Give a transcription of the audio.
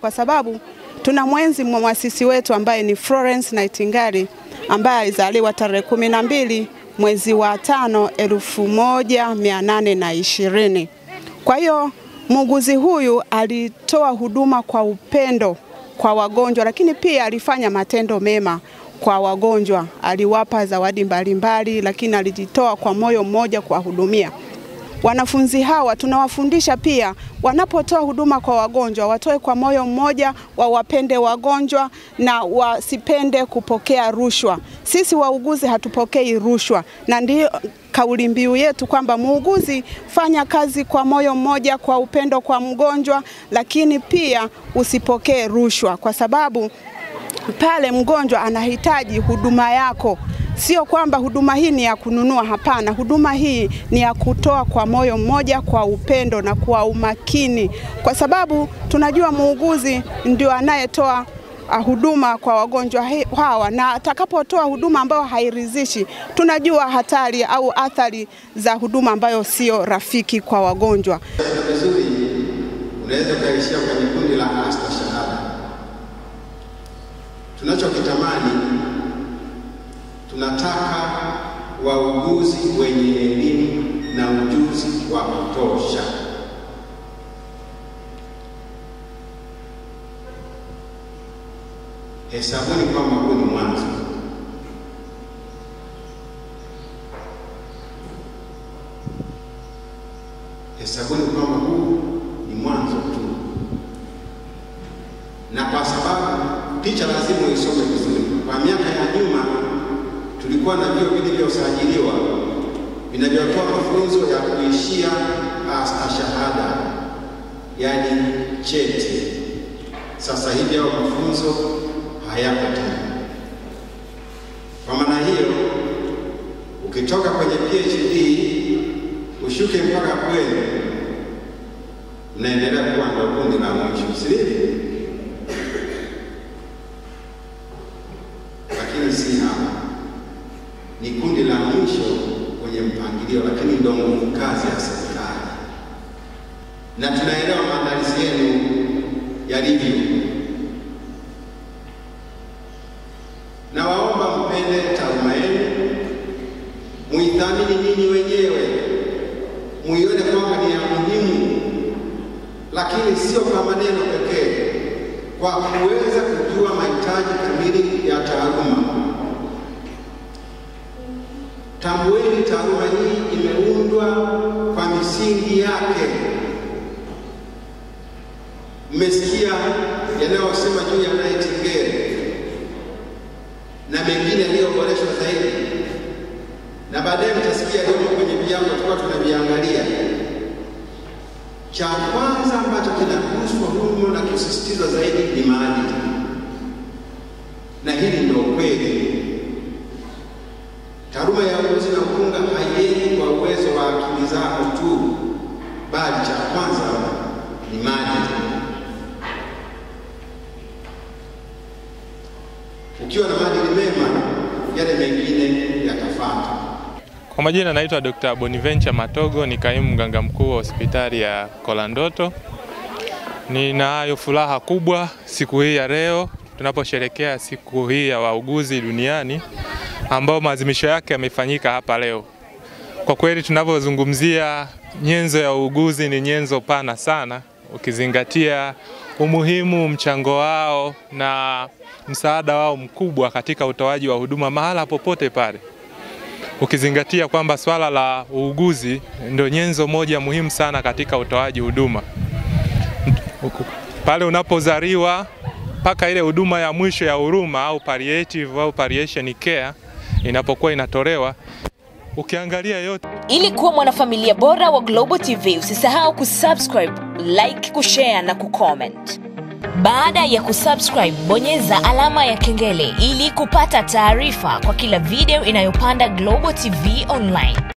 kwa sababu tuna mwenzi mwasisi wetu ambaye ni Florence Nightingale ambaye alizaliwa tarehe 12 mwezi wa 5 1820. Kwa hiyo muuguzi huyu alitoa huduma kwa upendo kwa wagonjwa, lakini pia alifanya matendo mema kwa wagonjwa. Aliwapa zawadi mbalimbali, lakini alijitoa kwa moyo mmoja kuwahudumia. Wanafunzi hawa tunawafundisha pia wanapotoa huduma kwa wagonjwa watoe kwa moyo mmoja, wawapende wagonjwa na wasipende kupokea rushwa. Sisi wauguzi hatupokei rushwa, na ndio kauli mbiu yetu kwamba muuguzi fanya kazi kwa moyo mmoja, kwa upendo kwa mgonjwa, lakini pia usipokee rushwa, kwa sababu pale mgonjwa anahitaji huduma yako. Sio kwamba huduma hii ni ya kununua, hapana. Huduma hii ni ya kutoa kwa moyo mmoja, kwa upendo na kwa umakini, kwa sababu tunajua muuguzi ndio anayetoa huduma kwa wagonjwa hawa, na atakapotoa huduma ambayo hairidhishi, tunajua hatari au athari za huduma ambayo sio rafiki kwa wagonjwa. Vizuri, unaweza kuishia kwenye kundi la astashahada. Tunachokitamani, tunataka wauguzi wenye elimu na ujuzi wa kutosha. Hesabuni kwamba huu ni mwanzo. Hesabuni kwamba huu ni mwanzo tu. Na kwa sababu picha lazima isome vizuri. Kwa miaka ya nyuma tulikuwa na vyuo vilivyosajiliwa vinavyotoa mafunzo ya kuishia astashahada, yani cheti. Sasa hivi hao mafunzo hayapo tena. Kwa maana hiyo, ukitoka kwenye PhD ushuke mpaka kwenu, unaendelea kuwa ndo kundi la mwisho, sivyo? Lakini si hapa. Ni kundi la mwisho kwenye mpangilio, lakini ndio nguvu kazi ya serikali. Na tunaelewa maandalizi yenu yalivyo. Na waomba mpende taaluma yenu, muithamini ninyi wenyewe, muione kwamba ni ya muhimu, lakini sio kwa maneno pekee, kwa kuweza kujua mahitaji kamili ya taaluma. Tambueni taaluma hii imeundwa kwa misingi yake. Mmesikia yanayosema juu ya Nightingale na mengine yaliyoboreshwa zaidi, na baadaye mtasikia leo kwenye viango tulikuwa tunaviangalia. Cha kwanza ambacho kinaguswa humo na kusisitizwa zaidi ni maadili, na hili ndio kweli. Taaluma ya uuguzi na ukunga haiendi kwa uwezo wa akili zako tu, bali cha kwanza ni maadili. Ukiwa na maadili mema, yale mengine yatafuata. Kwa majina naitwa Dr. Boniventure Matogo, ni kaimu mganga mkuu wa hospitali ya Kolandoto. Ninayo furaha kubwa siku hii ya leo tunaposherehekea siku hii ya wauguzi duniani, ambao maadhimisho yake yamefanyika hapa leo. Kwa kweli tunapozungumzia nyenzo ya uuguzi ni nyenzo pana sana, ukizingatia umuhimu, mchango wao na msaada wao mkubwa katika utoaji wa huduma mahala popote pale. Ukizingatia kwamba swala la uuguzi ndio nyenzo moja muhimu sana katika utoaji huduma. Pale unapozaliwa mpaka ile huduma ya mwisho ya huruma au palliative au palliation care inapokuwa inatolewa, ukiangalia yote. Ili kuwa mwanafamilia bora wa Global TV, usisahau kusubscribe, like, kushare na kucomment. Baada ya kusubscribe, bonyeza alama ya kengele ili kupata taarifa kwa kila video inayopanda Global TV Online.